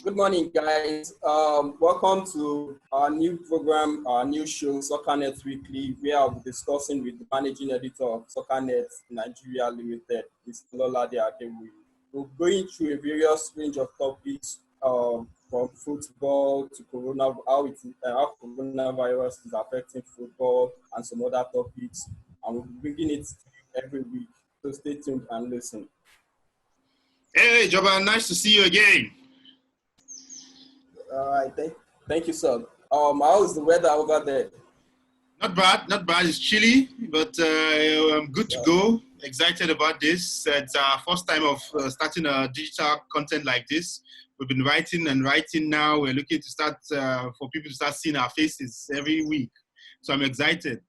Good morning, guys. Welcome to our new program, our new show, Soccernet Weekly. We are discussing with the managing editor of Soccernet Nigeria Limited, Mr. Lolade Adewu. We're going through a various range of topics, from football to how coronavirus is affecting football and some other topics, and we'll be bringing it every week. So stay tuned and listen. Hey, Joba, nice to see you again. All right, thank you, sir. How's the weather over there? Not bad. It's chilly, but I'm good to go. Excited about this. It's our first time of starting a digital content like this. We've been writing now. We're looking to start for people to start seeing our faces every week. So I'm excited.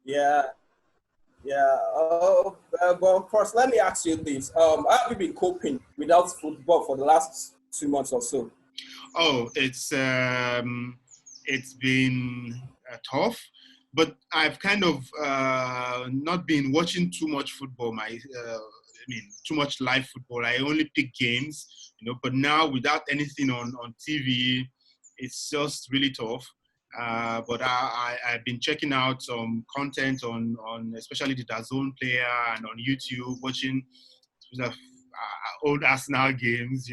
Yeah. But first, let me ask you this: how have you been coping without football for the last 2 months or so? Oh, it's been tough, but I've kind of not been watching too much football. Too much live football. I only pick games, But now without anything on TV, it's just really tough. But I've been checking out some content on especially the DAZN player and on YouTube, watching old Arsenal games,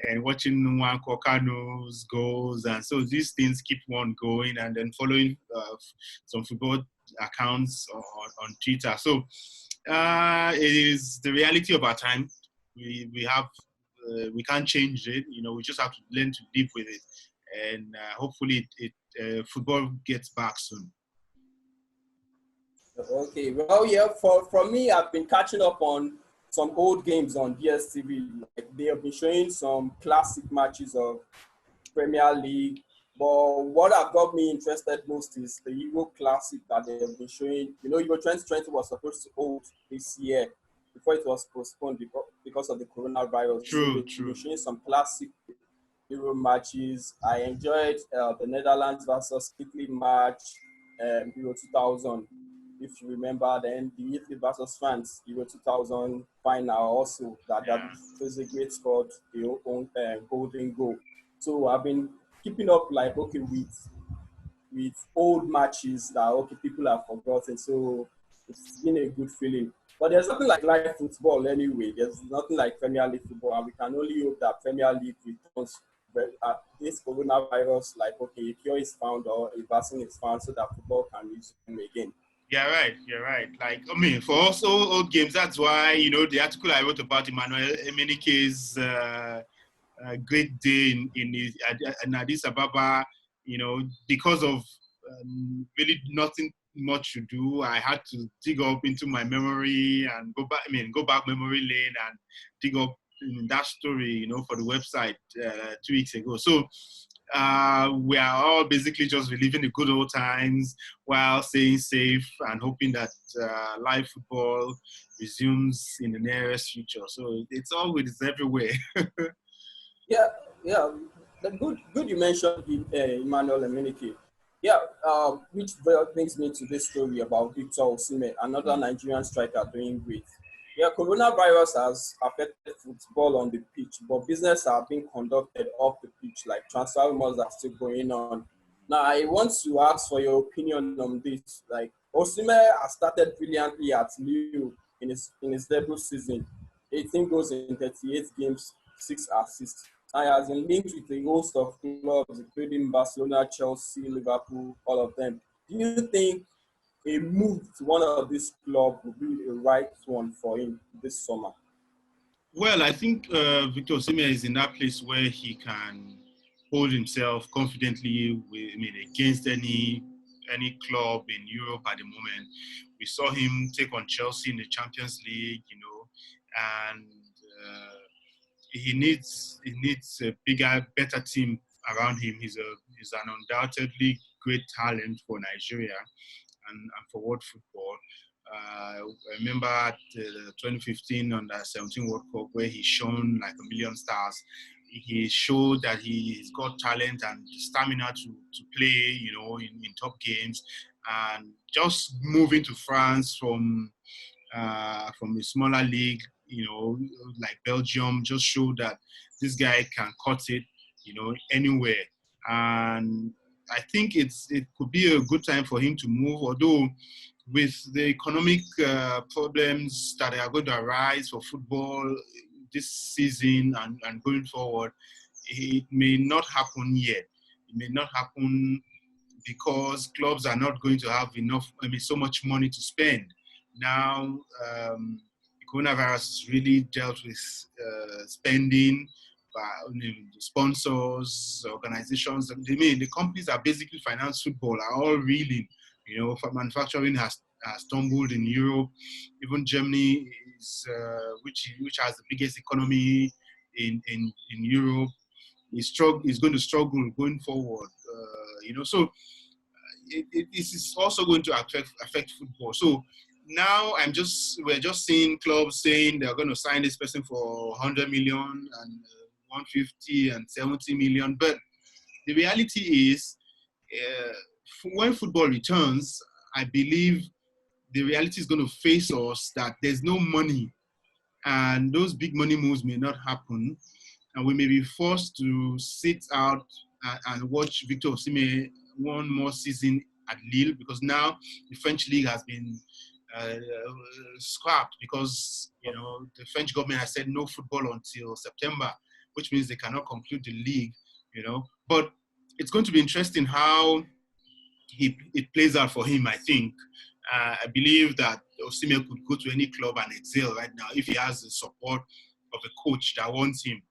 and watching Nwankwo Kanu's goals. And so these things keep one going, and then following some football accounts on Twitter. So it is the reality of our time. We we can't change it. We just have to learn to live with it. And hopefully football gets back soon. Okay, well, yeah, for me, I've been catching up on some old games on DSTV. Like, they have been showing some classic matches of Premier League. But what have got me interested most is the Euro Classic that they have been showing. Euro 2020 was supposed to hold this year before it was postponed because of the coronavirus. True. They've been showing some classic Euro matches. I enjoyed the Netherlands versus Italy match, Euro 2000. If you remember, then the Italy versus France Euro 2000 final also, that Trezeguet scored the own golden goal. So I've been keeping up with old matches that people have forgotten. So it's been a good feeling. But there's nothing like live football anyway. There's nothing like Premier League football, and we can only hope that Premier League returns this coronavirus. A cure is found or a vaccine is found, so that football can resume again. You're right. For us old games, that's why, the article I wrote about Emmanuel Emenike's great day in Addis Ababa, because of really nothing much to do, I had to dig up into my memory and go back memory lane and dig up that story, for the website 2 weeks ago. So we are all basically just reliving the good old times while staying safe and hoping that live football resumes in the nearest future. So it's always everywhere. Yeah. Good you mentioned Emmanuel Emenike. Yeah, which brings me to this story about Victor Osimhen, another Nigerian striker doing great. Yeah, coronavirus has affected football on the pitch, but business are being conducted off the pitch, like transfer rumors are still going on. Now, I want to ask for your opinion on this. Like, Osimhen has started brilliantly at Lille in his debut season. 18 goals in 38 games, 6 assists. And has been linked with a host of clubs, including Barcelona, Chelsea, Liverpool, all of them. Do you think a move to one of these clubs would be a right one for him this summer? Well, I think Victor Osimhen is in that place where he can hold himself confidently against any club in Europe at the moment. We saw him take on Chelsea in the Champions League, and he needs a bigger, better team around him. He's an undoubtedly great talent for Nigeria and for world football. I remember at the 2015 Under-17 World Cup where he shone like a million stars. He showed that he's got talent and stamina to play, in top games. And just moving to France from a smaller league, like Belgium, just show that this guy can cut it, anywhere. And I think it could be a good time for him to move, although with the economic problems that are going to arise for football this season and going forward, it may not happen yet. It may not happen because clubs are not going to have so much money to spend. Now, the coronavirus has really dealt with spending by sponsors, organizations. The companies that basically finance football are all reeling. Manufacturing has stumbled in Europe. Even Germany is, which has the biggest economy in Europe, is going to struggle going forward. So this is also going to affect football. So now we're just seeing clubs saying they're going to sign this person for 100 million and 150 and 70 million. But the reality is, when football returns, I believe the reality is going to face us that there's no money, and those big money moves may not happen, and we may be forced to sit out and watch Victor Osimhen one more season at Lille, because now the French league has been scrapped because the French government has said no football until September, which means they cannot conclude the league. But it's going to be interesting how it plays out for him. I think I believe that Osimhen could go to any club and excel right now if he has the support of a coach that wants him.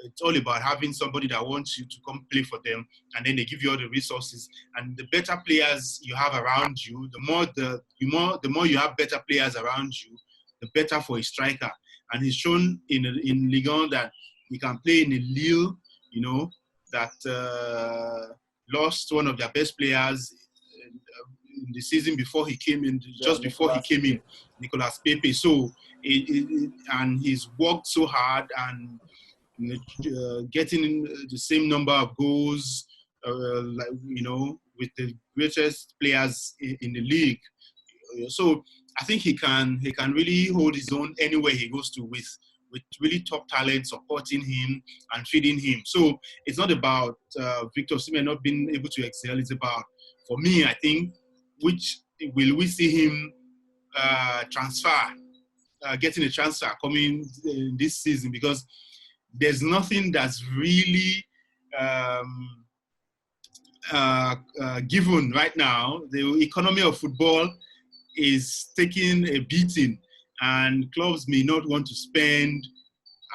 It's all about having somebody that wants you to come play for them, and then they give you all the resources. And the better players you have around you, the more you have better players around you, the better for a striker. And he's shown in Ligue 1 that he can play in a Lille, that lost one of their best players in the season before he came in, before he came in, Nicolas Pepe. So and he's worked so hard and getting the same number of goals, with the greatest players in the league. So I think he can really hold his own anywhere he goes to with really top talent supporting him and feeding him. So it's not about Victor Osimhen not being able to excel. It's about, for me, I think, which will we see him getting a transfer coming this season, because there's nothing that's really given right now. The economy of football is taking a beating, and clubs may not want to spend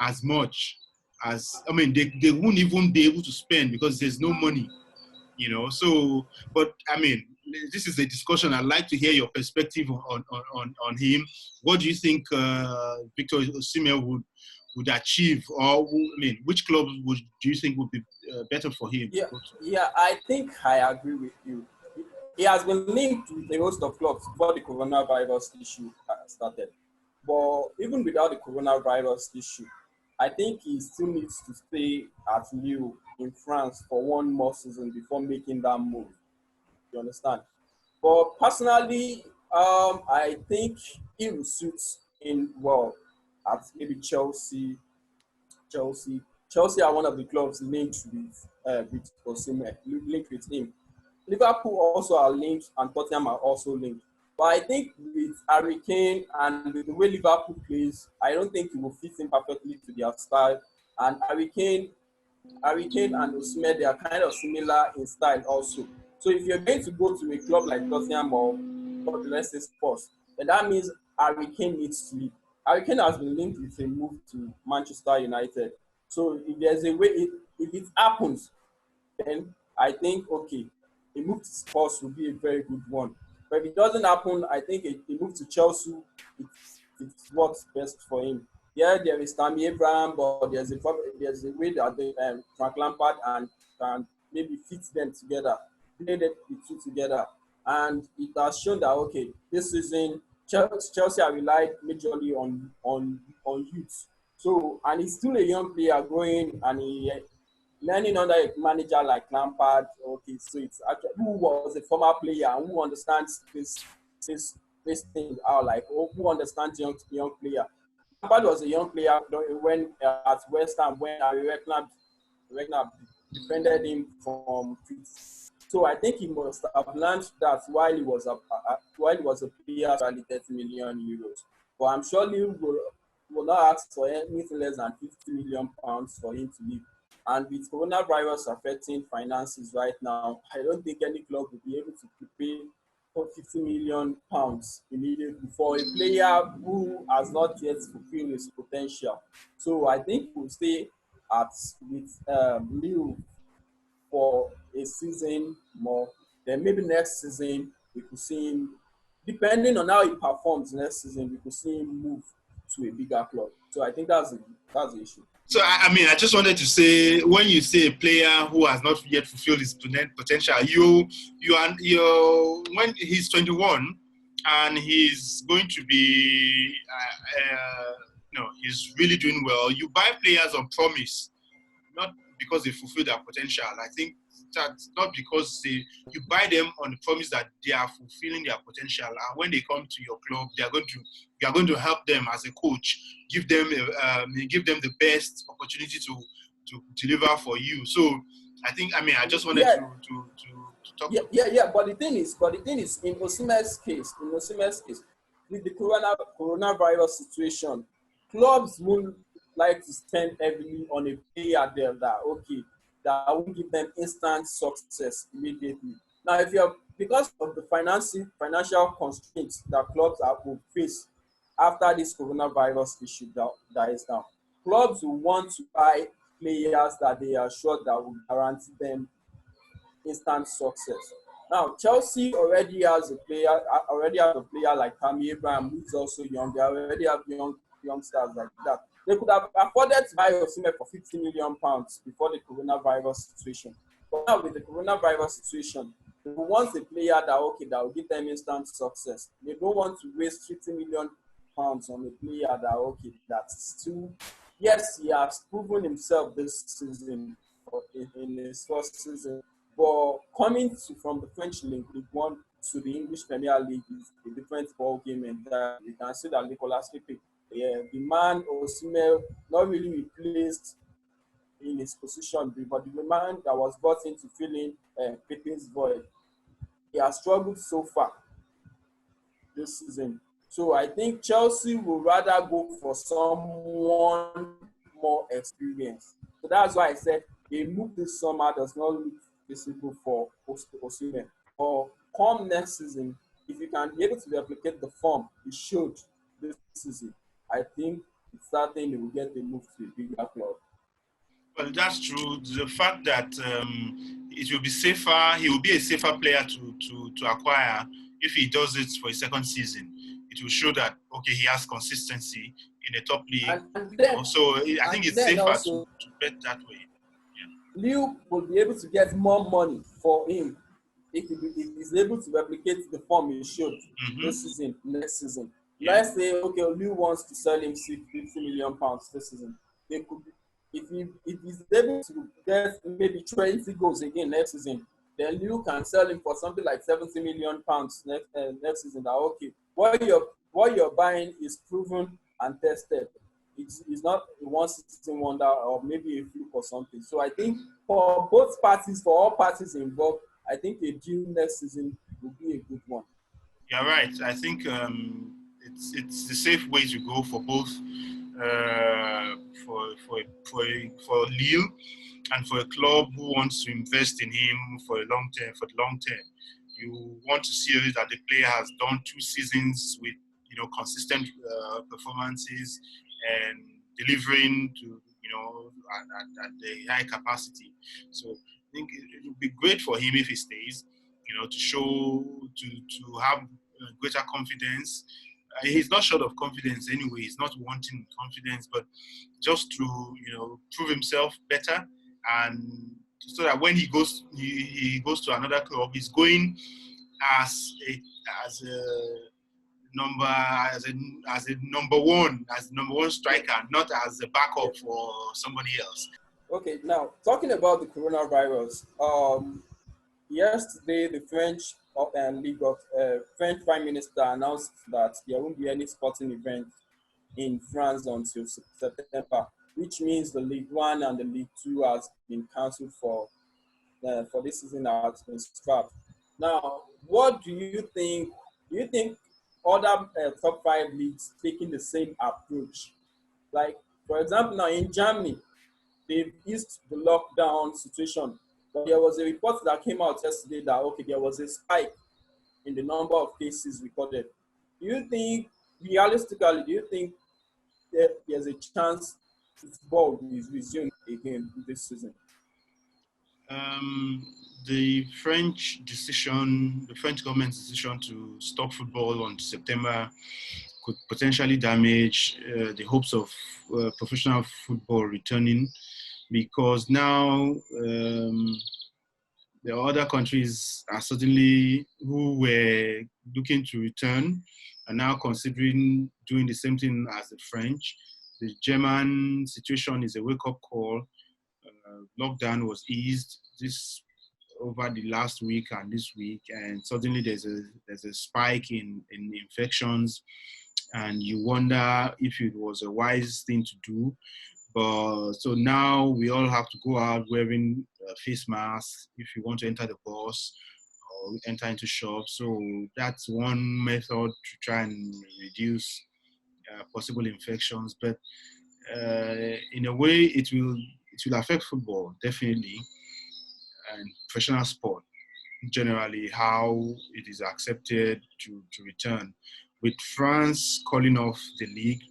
as much they won't even be able to spend because there's no money, So, but this is a discussion. I'd like to hear your perspective on him. What do you think Victor Osimhen would achieve, or which club do you think would be better for him? Yeah, I think I agree with you. He has been linked with a host of clubs before the coronavirus issue started. But even without the coronavirus issue, I think he still needs to stay at Lille in France for one more season before making that move. You understand? But personally, I think he will suit in well at maybe Chelsea. Chelsea are one of the clubs with Osimhen, linked with him. Liverpool also are linked, and Tottenham are also linked. But I think with Harry Kane and with the way Liverpool plays, I don't think he will fit in perfectly to their style. And Harry Kane and Osimhen, they are kind of similar in style also. So if you're going to go to a club like Tottenham or let's say Spurs, then that means Harry Kane needs to leave. Harry Kane has been linked with a move to Manchester United. So if there's a way, if it happens, then I think, okay, a move to Spurs will be a very good one. But if it doesn't happen, I think a move to Chelsea, it works best for him. Yeah, there is Tammy Abraham, but there's a way that Frank Lampard and maybe fit them together, play the two together. And it has shown that, okay, this season, Chelsea are relied majorly on youth. So, and he's still a young player growing, and he learning under a manager like Lampard. Okay, so it's actually who was a former player and who understands this thing out, like who understands young player. Lampard was a young player when at West Ham when Regner defended him from tweets. So I think he must have learned that while he was a player, actually 30 million euros. But I'm sure Lille will not ask for anything less than 50 million pounds for him to leave. And with coronavirus affecting finances right now, I don't think any club will be able to pay for 50 million pounds immediately for a player who has not yet fulfilled his potential. So I think we'll stay at with Lille for a season more. Then maybe next season we could see him, depending on how he performs next season, we could see him move to a bigger club. So I think that's the issue. So, I mean, I just wanted to say, when you say a player who has not yet fulfilled his potential, when he's 21 and he's going to be, he's really doing well. You buy players on promise, not because they fulfill their potential. I think that's not because you buy them on the promise that they are fulfilling their potential, and when they come to your club, you are going to help them as a coach, give them the best opportunity to deliver for you. So I just wanted to talk. Yeah. But the thing is, in Osimhen's case, with the coronavirus situation, clubs won't like to spend heavily on a player there that won't give them instant success immediately. Now, if you're because of the financial constraints that clubs will face after this coronavirus issue dies down, clubs will want to buy players that they are sure that will guarantee them instant success. Now, Chelsea already have a player like Tammy Abraham, who's also young. They already have youngsters like that. They could have afforded to buy Osimhen for 50 million pounds before the coronavirus situation. But now with the coronavirus situation, they want a player that will give them instant success. They don't want to waste 50 million pounds on a player that's still, yes, he has proven himself this season in his first season. But from the French League One to the English Premier League is a different ball game, and you can see that Nicolas Pepe, the man Osimhen, not really replaced in his position, but the man that was brought in to fill in Pepe's void, he has struggled so far this season. So I think Chelsea will rather go for someone more experienced. So that's why I said a move this summer does not look feasible for Osimhen. Or come next season, if you can be able to replicate the form he showed this season, I think it's certain he will get the move to a bigger club. Well, that's true. The fact that it will be safer, he will be a safer player to acquire if he does it for a second season. It will show that he has consistency in the top league. So I think it's safer to bet that way. Yeah. Lille will be able to get more money for him if he's able to replicate the form he showed this season, next season. Yeah. Let's say Lille wants to sell him 50 million pounds this season. They could. If he's able to get maybe 20 goals again next season, then you can sell him for something like 70 million pounds next season. That what you're buying is proven and tested. It's not a one-season wonder or maybe a fluke or something. So I think for all parties involved, I think a deal next season will be a good one. You're right. I think it's the safe way to go for both. For Lille and for a club who wants to invest in him for the long term, you want to see that the player has done 2 seasons with consistent performances and delivering to at the high capacity. So I think it would be great for him if he stays. To show to have greater confidence. He's not short of confidence anyway. He's not wanting confidence, but just to prove himself better, and so that when he goes to another club, he's going as a number one striker, not as a backup for somebody else. Okay, now talking about the coronavirus, yesterday the French French Prime Minister announced that there won't be any sporting event in France until September, which means the League One and the League Two has been cancelled for this season has been scrapped. Now, what do you think? Do you think other top five leagues taking the same approach? Like, for example, now in Germany, they've eased the lockdown situation, but there was a report that came out yesterday that okay, there was a spike in the number of cases recorded. Do you think, realistically, do you think there's a chance football is resumed again this season? Um, the French government's decision to stop football on September could potentially damage the hopes of professional football returning, because now the other countries are suddenly who were looking to return are now considering doing the same thing as the French. The German situation is a wake-up call. Lockdown was eased this over the last week and this week, and suddenly there's a spike in infections, and you wonder if it was a wise thing to do. But so now we all have to go out wearing face masks if you want to enter the bus or enter into shops. So that's one method to try and reduce possible infections. But in a way, it will affect football definitely, and professional sport generally, how it is accepted to return. With France calling off the league,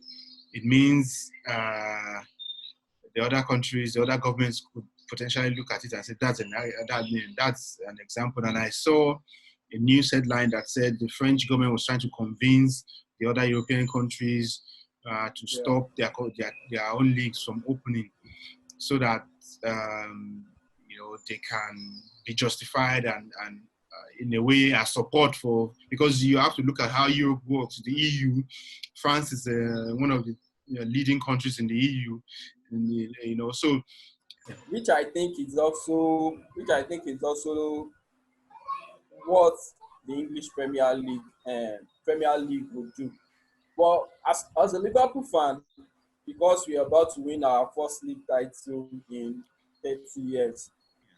it means the other countries, the other governments could potentially look at it and say that's an example. And I saw a news headline that said the French government was trying to convince the other European countries to Yeah. stop their own leagues from opening, so that they can be justified and in a way a support for, because you have to look at how Europe works. The EU, France is one of the leading countries in the EU, and, so which I think is also what the English Premier League would do. Well, as a Liverpool fan, because we are about to win our first league title in 30 years,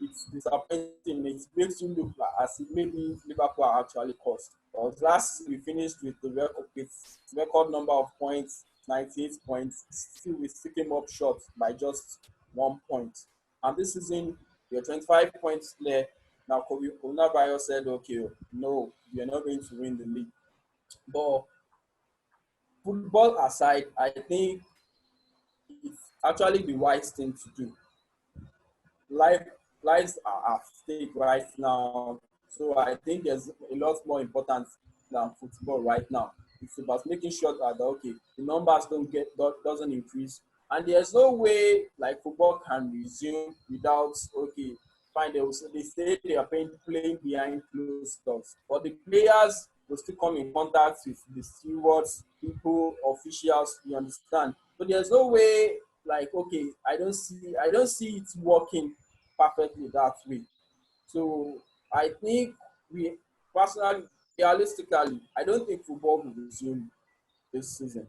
it's disappointing. It makes you look like as if maybe Liverpool are actually cost. Because last season we finished with record number of points, 98 points. Still, we still came up short by just 1 point. And this season, we are 25 points clear. Now, coronavirus said, okay, no, we are not going to win the league. But football aside, I think it's actually the wise thing to do. Life, lives are at stake right now, so I think there's a lot more important than football right now. It's about making sure that okay, the numbers doesn't increase, and there's no way like football can resume without okay. Fine, they say they are playing behind closed doors, but the players will still come in contact with the stewards, people, officials. You understand? So there's no way like okay, I don't see it working perfectly that way. So I think we personally, realistically, I don't think football will resume this season.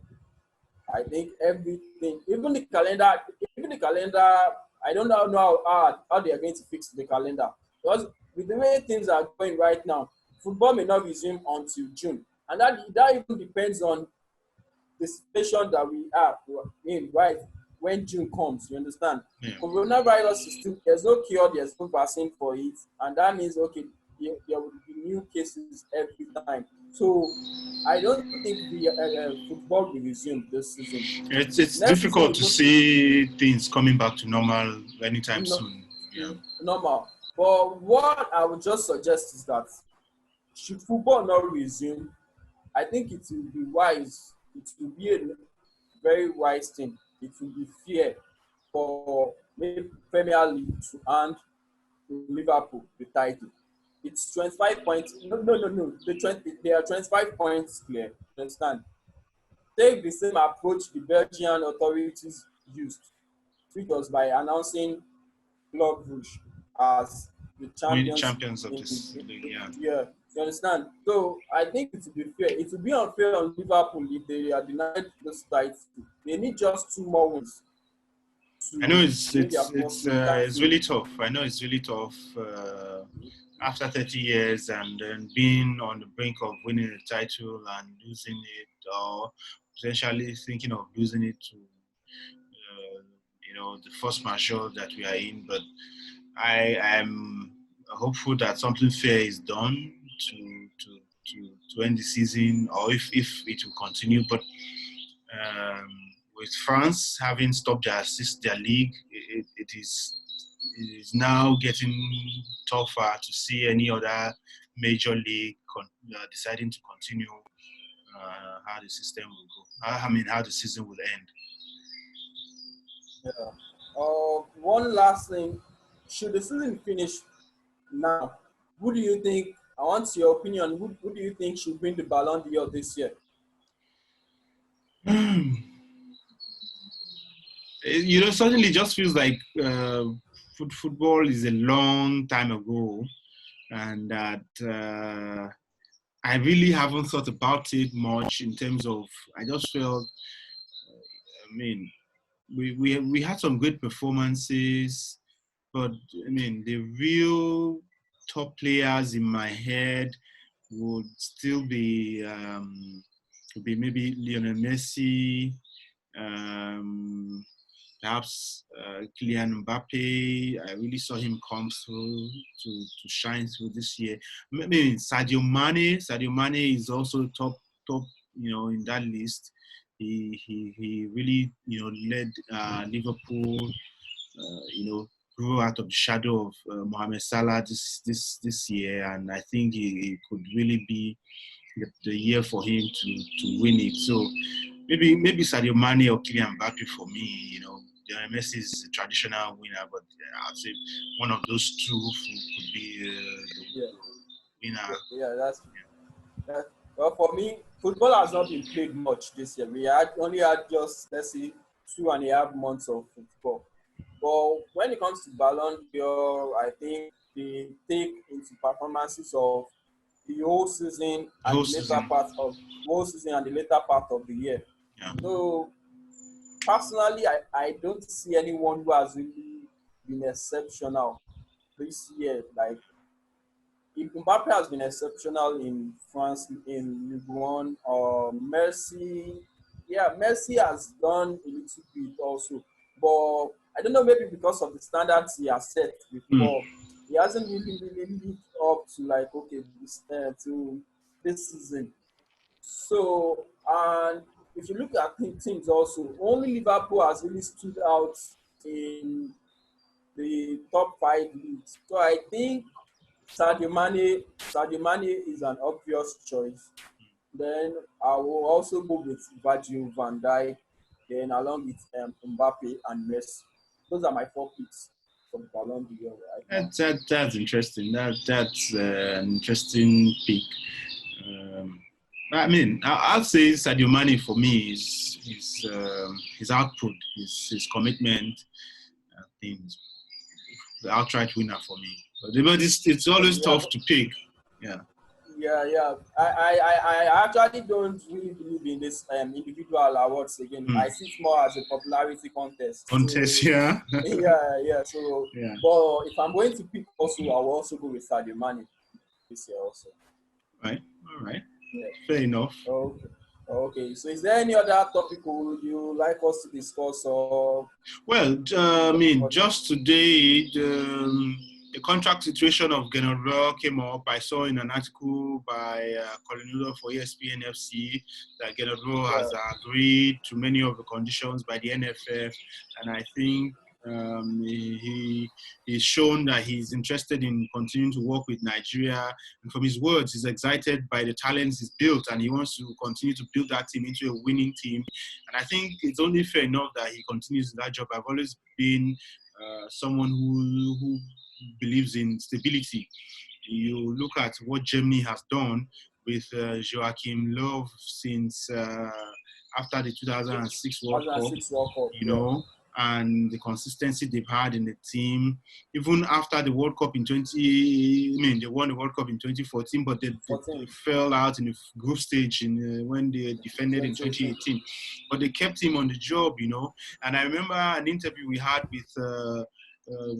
I think everything, even the calendar, I don't know how they are going to fix the calendar. Because with the way things are going right now, football may not resume until June. And that even depends on the situation that we are in right when June comes. You understand? yeah. Coronavirus is still there's no cure, there's no vaccine for it, and that means okay, there will be new cases every time. So I don't think the football will resume this season. It's Next season difficult is to going to be see things coming back to normal anytime no, soon. Yeah. normal. But what I would just suggest is that should football not resume, I think it will be wise. It will be a very wise thing. It will be fair for maybe Premier League to hand Liverpool the title. It's 25 points. No. They are 25 points clear. You understand? Take the same approach the Belgian authorities used, which was by announcing Club Rouge as the We're the champions champions of in this league. Yeah. yeah. You understand? So I think it would be fair. It would be unfair on Liverpool if they are denied this title. They need just two more wins I know to win their first it's title. really tough. I know it's really tough after 30 years and then being on the brink of winning a title and losing it, or potentially thinking of losing it to the force majeure that we are in. But I am hopeful that something fair is done to to to end the season, or if it will continue. But um, with France having stopped their league, it is now getting tougher to see any other major league deciding to continue how the system will go. I mean, how the season will end. Yeah. One last thing. Should the season finish now? Who do you think? I want your opinion. Who do you think should win the Ballon d'Or this year? Suddenly it just feels like football is a long time ago, and that I really haven't thought about it much in terms of. I just felt, I mean, we had some great performances, but I mean, the real top players in my head would still be maybe Lionel Messi, um, perhaps Kylian Mbappe. I really saw him come through to shine through this year. Maybe Sadio Mane. Sadio Mane is also top in that list. He really led Liverpool grew out of the shadow of Mohamed Salah this year, and I think it could really be the year for him to win it. So maybe Sadio Mane or Kylian Mbappe for me. Messi is a traditional winner, but I'd say one of those two who could be Yeah, the winner. yeah, that's that. Well, for me, football has not been played much this year. We had only had just, let's say, 2.5 months of football. But when it comes to Ballon d'Or, I think they take into performances of the whole season The and whole the later season. part of whole season and the later part of the year. Yeah. So personally, I don't see anyone who has really been exceptional this year. Like if Mbappe has been exceptional in France in Ligue 1, Messi, yeah, Messi has done a little bit also, but I don't know, maybe because of the standards he has set Mm. before, he hasn't really lived up to like okay to this season. So and if you look at teams also, only Liverpool has really stood out in the top five leagues. So I think Sadio Mane is an obvious choice. Then I will also go with Virgil van Dijk, then along with Mbappe and Messi. Those are my four picks for the Ballon d'Or right now. That's interesting. That's an interesting pick. Um, I mean, I'll say Sadio Mane for me is his output, his commitment. I think the outright winner for me. But it's always Yeah, tough to pick. Yeah. yeah. I actually don't really believe in this individual awards again. Hmm. I see it more as a popularity contest. Contest, So yeah. yeah. So, Yeah. but if I'm going to pick also, I will also go with Sadio Mane this year also. Right. All right. Yeah. Fair enough. Okay. Okay. So, is there any other topic would you like us to discuss or Well, I mean, for just today, the contract situation of Genaro came up. I saw in an article by Colin Udo for ESPN FC that Genaro yeah, has agreed to many of the conditions by the NFF, and I think he's shown that he's interested in continuing to work with Nigeria. And from his words, he's excited by the talents he's built, and he wants to continue to build that team into a winning team. And I think it's only fair enough that he continues in that job. I've always been someone who believes in stability. You look at what Germany has done with Joachim Löw since after the 2006 World Cup, 2006 World Cup. you Yeah. know, and the consistency they've had in the team. Even after the World Cup in they won the World Cup in 2014, but they 14, fell out in the group stage when they defended in 2018. 2018. But they kept him on the job, And I remember an interview we had with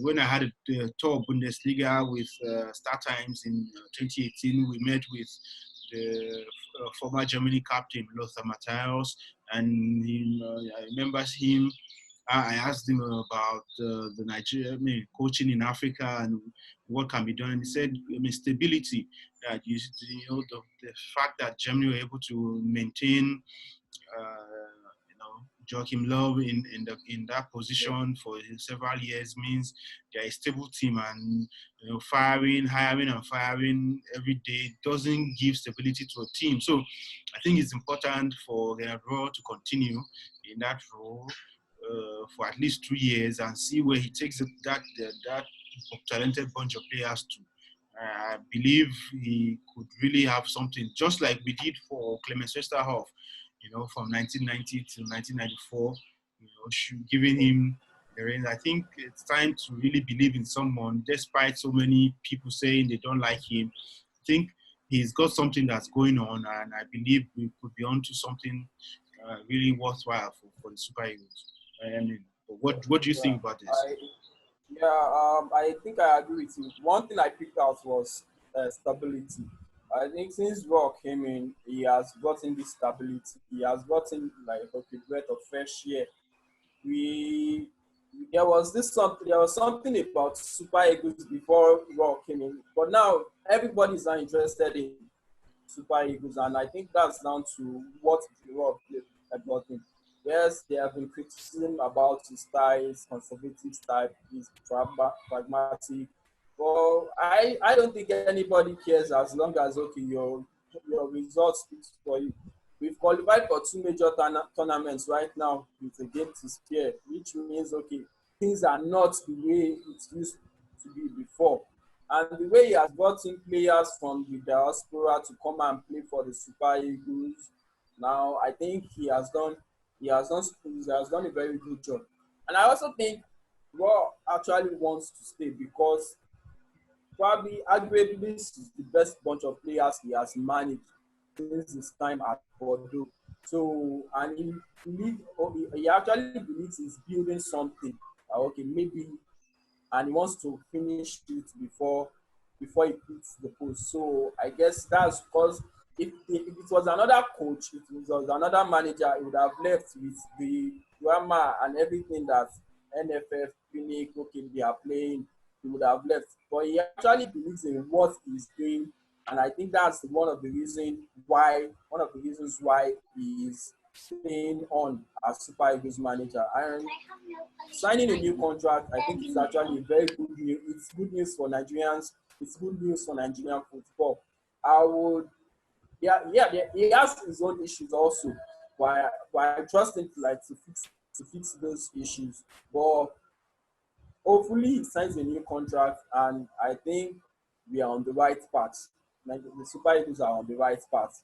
when I had a tour of Bundesliga with Star Times in 2018. We met with the former Germany captain Lothar Matthäus, and I remember him. I asked him about the Nigeria coaching in Africa and what can be done. And he said, stability. That the fact that Germany were able to maintain, Joachim Löw in that Yeah, position for several years means they're a stable team, and hiring and firing every day doesn't give stability to a team. So I think it's important for Leandro to continue in that role for at least 2 years and see where he takes that talented bunch of players to. I believe he could really have something, just like we did for Clemens Westerhoff, from 1990 to 1994, giving him the reins. I think it's time to really believe in someone, despite so many people saying they don't like him. I think he's got something that's going on, and I believe we could be onto something really worthwhile for the Super Eagles. I mean, what do you yeah. think about this? I think I agree with you. One thing I picked out was stability. I think since Raw came in, he has gotten this stability. He has gotten like a breath of fresh air. We there was something about Super Eagles before Raw came in, but now everybody's not interested in Super Eagles, and I think that's down to what the Raw brought in. Yes, there have been criticism about his style, his conservative style, his pragmatic. But I don't think anybody cares as long as okay your results speak for you. We've qualified for two major tournaments right now with a game to spare, which means okay things are not the way it used to be before. And the way he has brought in players from the diaspora to come and play for the Super Eagles, now I think he has done a very good job. And I also think Raw actually wants to stay because probably arguably this is the best bunch of players he has managed since his time at Bordeaux. So and he actually believes he's building something. Okay, maybe and he wants to finish it before he quits the post. So I guess that's because if it was another coach, if it was another manager, he would have left with the drama and everything that NFF, Phoenix, okay, they are playing, he would have left. But he actually believes in what he's doing, and I think that's one of the reasons why he is staying on as Super Eagles manager. And signing a new contract, I think it's actually a very good news. It's good news for Nigerians. It's good news for Nigerian football. I would, he has his own issues also, but I trust him to fix those issues. But hopefully, he signs a new contract, and I think we are on the right path. Like the Super Eagles are on the right path.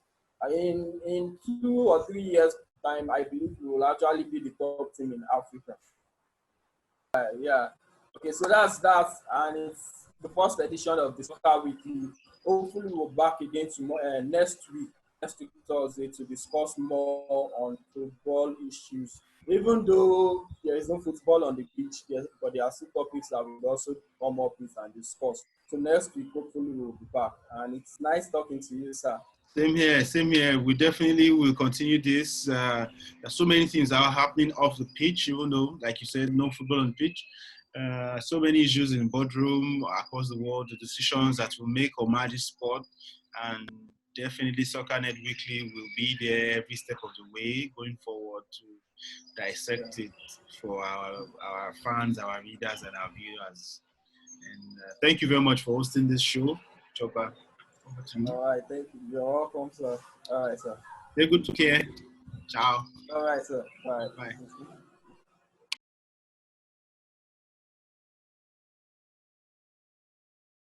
In 2 or 3 years' time, I believe we will actually be the top team in Africa. Yeah. Okay, so that's that, and it's the first edition of the Soccer Weekly. Hopefully, we're back again tomorrow, next week Thursday, to discuss more on football issues. Even though there is no football on the pitch, but there are still topics that we'll also come up with and discuss. So next week, hopefully, we'll be back, and it's nice talking to you, sir. Same here, same here. We definitely will continue this. There's so many things that are happening off the pitch, even though, like you said, no football on the pitch. So many issues in boardroom across the world, the decisions that will make or match this sport. And definitely Soccernet Weekly will be there every step of the way going forward to Yeah. dissect it for our fans, our readers, and our viewers. And thank you very much for hosting this show, Chopper. Over to you. All right, thank you. You're welcome, sir. All right, sir. Very good to care. Ciao. All right, sir. All Bye. right.